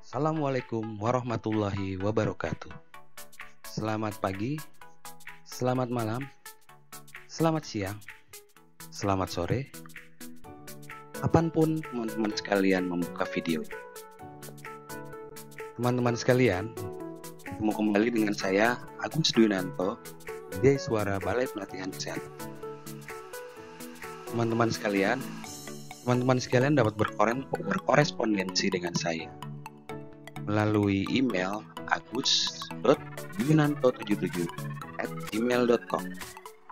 Assalamualaikum warahmatullahi wabarakatuh. Selamat pagi, selamat malam, selamat siang, selamat sore. Kapanpun teman-teman sekalian membuka video. Teman-teman sekalian, ketemu kembali dengan saya Agus Dwinanto, dari Suara Balai Pelatihan Kesehatan. Teman-teman sekalian dapat berkorespondensi dengan saya melalui email agus.dwinanto77@gmail.com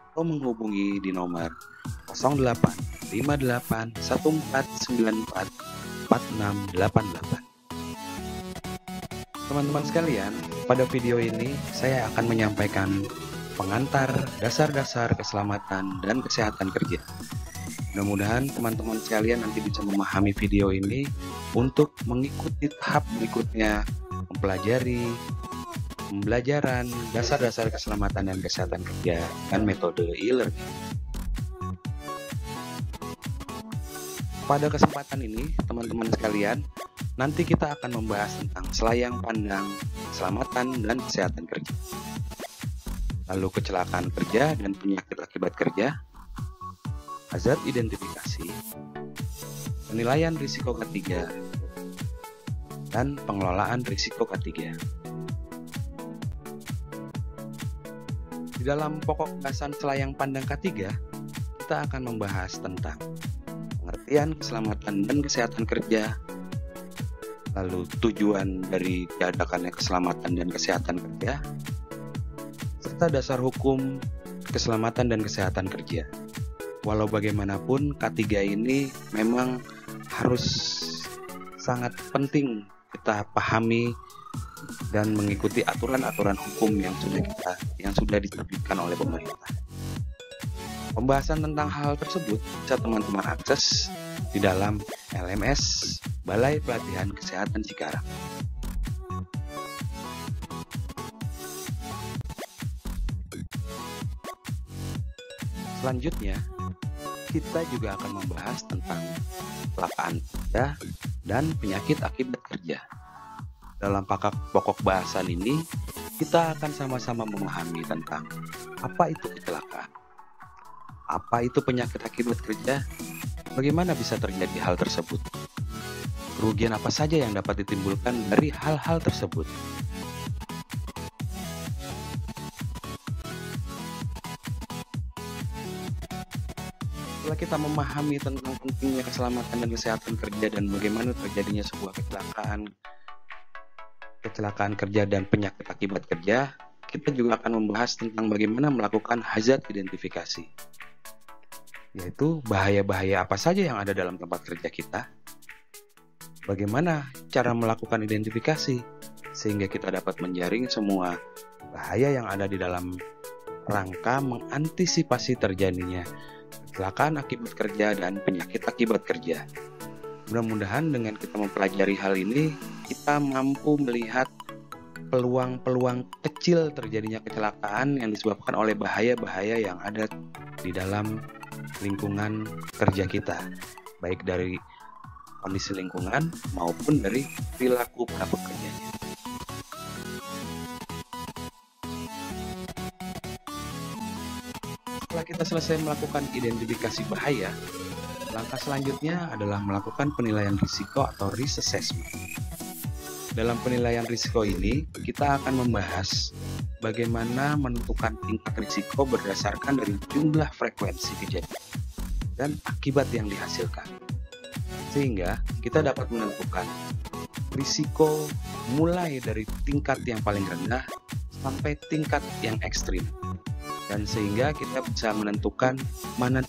atau menghubungi di nomor 085814944688. Teman-teman sekalian, pada video ini saya akan menyampaikan pengantar dasar-dasar keselamatan dan kesehatan kerja. Mudah-mudahan teman-teman sekalian nanti bisa memahami video ini untuk mengikuti tahap berikutnya, mempelajari pembelajaran dasar-dasar keselamatan dan kesehatan kerja dan metode e-learning. Pada kesempatan ini, teman-teman sekalian, nanti kita akan membahas tentang selayang pandang keselamatan dan kesehatan kerja, lalu kecelakaan kerja dan penyakit akibat kerja, hazard identifikasi, penilaian risiko ketiga, dan pengelolaan risiko ketiga. Di dalam pokok bahasan selayang pandang ketiga, kita akan membahas tentang pengertian keselamatan dan kesehatan kerja, lalu tujuan dari diadakannya keselamatan dan kesehatan kerja, serta dasar hukum keselamatan dan kesehatan kerja. Walau bagaimanapun, K3 ini memang harus sangat penting kita pahami dan mengikuti aturan-aturan hukum yang sudah diterbitkan oleh pemerintah. Pembahasan tentang hal tersebut bisa teman-teman akses di dalam LMS Balai Pelatihan Kesehatan Cikarang. Selanjutnya, kita juga akan membahas tentang kecelakaan kerja dan penyakit akibat kerja. Dalam pokok bahasan ini, kita akan sama-sama memahami tentang apa itu kecelakaan, apa itu penyakit akibat kerja, bagaimana bisa terjadi hal tersebut, kerugian apa saja yang dapat ditimbulkan dari hal-hal tersebut. Setelah kita memahami tentang pentingnya keselamatan dan kesehatan kerja dan bagaimana terjadinya sebuah kecelakaan kerja dan penyakit akibat kerja, kita juga akan membahas tentang bagaimana melakukan hazard identifikasi, yaitu bahaya-bahaya apa saja yang ada dalam tempat kerja kita, bagaimana cara melakukan identifikasi sehingga kita dapat menjaring semua bahaya yang ada di dalam rangka mengantisipasi terjadinya kecelakaan akibat kerja dan penyakit akibat kerja. Mudah-mudahan dengan kita mempelajari hal ini, kita mampu melihat peluang-peluang kecil terjadinya kecelakaan yang disebabkan oleh bahaya-bahaya yang ada di dalam lingkungan kerja kita, baik dari kondisi lingkungan maupun dari perilaku para pekerjanya. Setelah kita selesai melakukan identifikasi bahaya, langkah selanjutnya adalah melakukan penilaian risiko atau risk assessment. Dalam penilaian risiko ini, kita akan membahas bagaimana menentukan tingkat risiko berdasarkan dari jumlah frekuensi kejadian dan akibat yang dihasilkan. Sehingga kita dapat menentukan risiko mulai dari tingkat yang paling rendah sampai tingkat yang ekstrim. Dan sehingga kita bisa menentukan mana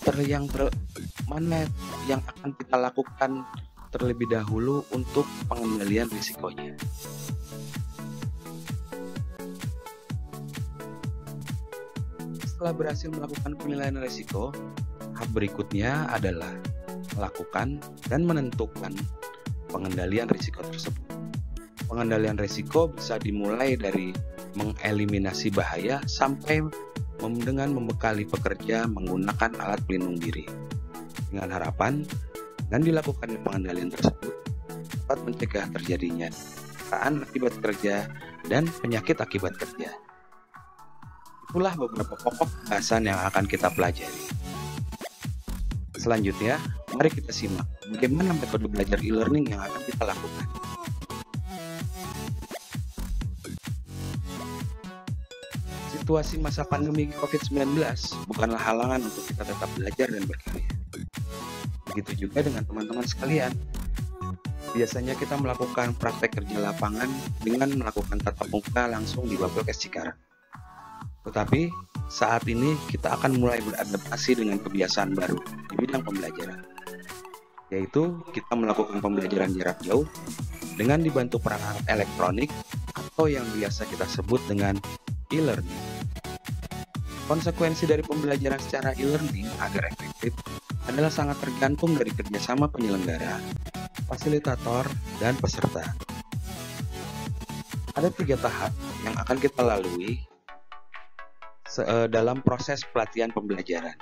yang akan kita lakukan terlebih dahulu untuk pengendalian risikonya. Setelah berhasil melakukan penilaian risiko, tahap berikutnya adalah melakukan dan menentukan pengendalian risiko tersebut. Pengendalian risiko bisa dimulai dari mengeliminasi bahaya sampai dengan membekali pekerja menggunakan alat pelindung diri, dengan harapan dan dilakukan pengendalian tersebut dapat mencegah terjadinya kecelakaan akibat kerja, dan penyakit akibat kerja. Itulah beberapa pokok bahasan yang akan kita pelajari. Selanjutnya, mari kita simak bagaimana metode belajar e-learning yang akan kita lakukan. Situasi masa pandemi COVID-19 bukanlah halangan untuk kita tetap belajar dan berkarya. Begitu juga dengan teman-teman sekalian. Biasanya kita melakukan praktek kerja lapangan dengan melakukan tatap muka langsung di Bapelkes Cikarang. Tetapi saat ini kita akan mulai beradaptasi dengan kebiasaan baru di bidang pembelajaran, yaitu kita melakukan pembelajaran jarak jauh dengan dibantu perangkat elektronik atau yang biasa kita sebut dengan e-learning. Konsekuensi dari pembelajaran secara e-learning agar efektif adalah sangat tergantung dari kerjasama penyelenggara, fasilitator, dan peserta. Ada 3 tahap yang akan kita lalui dalam proses pelatihan pembelajaran,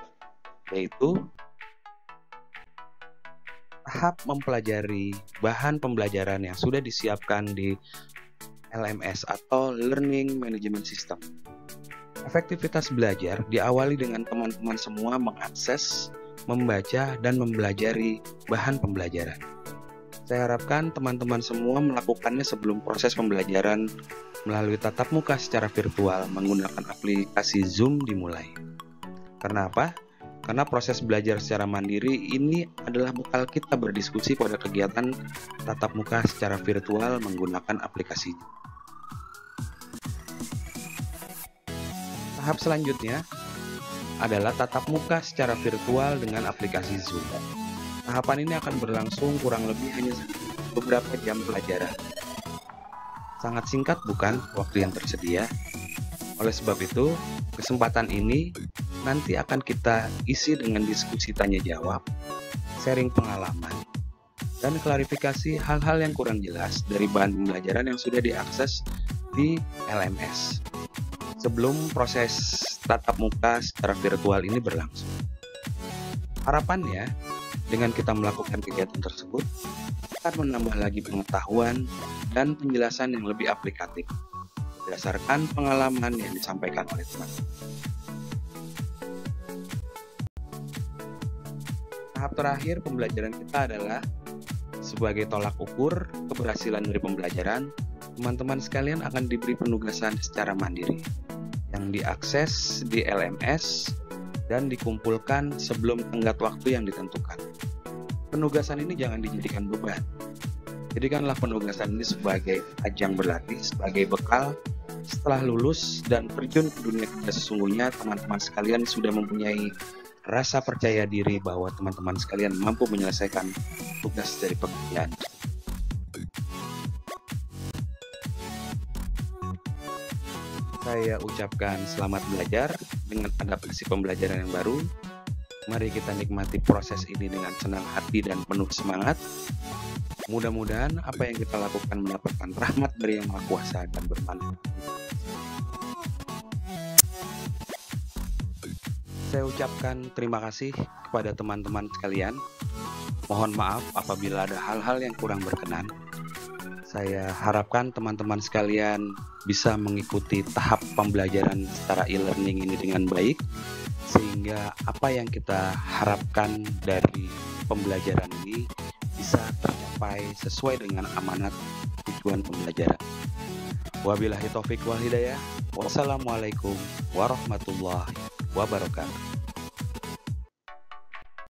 yaitu tahap mempelajari bahan pembelajaran yang sudah disiapkan di LMS atau Learning Management System. Efektivitas belajar diawali dengan teman-teman semua mengakses, membaca, dan mempelajari bahan pembelajaran. Saya harapkan teman-teman semua melakukannya sebelum proses pembelajaran melalui tatap muka secara virtual menggunakan aplikasi Zoom dimulai. Karena apa? Karena proses belajar secara mandiri ini adalah bekal kita berdiskusi pada kegiatan tatap muka secara virtual menggunakan aplikasi Zoom. Tahap selanjutnya adalah tatap muka secara virtual dengan aplikasi Zoom. Tahapan ini akan berlangsung kurang lebih hanya beberapa jam pelajaran. Sangat singkat bukan waktu yang tersedia? Oleh sebab itu, kesempatan ini nanti akan kita isi dengan diskusi tanya jawab, sharing pengalaman, dan klarifikasi hal-hal yang kurang jelas dari bahan pembelajaran yang sudah diakses di LMS. Sebelum proses tatap muka secara virtual ini berlangsung. Harapannya, dengan kita melakukan kegiatan tersebut, akan menambah lagi pengetahuan dan penjelasan yang lebih aplikatif, berdasarkan pengalaman yang disampaikan oleh teman-teman. Tahap terakhir pembelajaran kita adalah sebagai tolak ukur keberhasilan dari pembelajaran, teman-teman sekalian akan diberi penugasan secara mandiri yang diakses di LMS dan dikumpulkan sebelum tenggat waktu yang ditentukan. Penugasan ini jangan dijadikan beban. Jadikanlah penugasan ini sebagai ajang berlatih, sebagai bekal setelah lulus dan terjun ke dunia kerja sesungguhnya. Teman-teman sekalian sudah mempunyai rasa percaya diri bahwa teman-teman sekalian mampu menyelesaikan tugas dari pekerjaan. Saya ucapkan selamat belajar dengan adaptasi pembelajaran yang baru. Mari kita nikmati proses ini dengan senang hati dan penuh semangat. Mudah-mudahan apa yang kita lakukan mendapatkan rahmat dari Yang Maha Kuasa dan bermanfaat. Saya ucapkan terima kasih kepada teman-teman sekalian. Mohon maaf apabila ada hal-hal yang kurang berkenan. Saya harapkan teman-teman sekalian bisa mengikuti tahap pembelajaran secara e-learning ini dengan baik, sehingga apa yang kita harapkan dari pembelajaran ini bisa tercapai sesuai dengan amanat tujuan pembelajaran. Wabillahi taufik wal hidayah. Wassalamualaikum warahmatullahi wabarakatuh.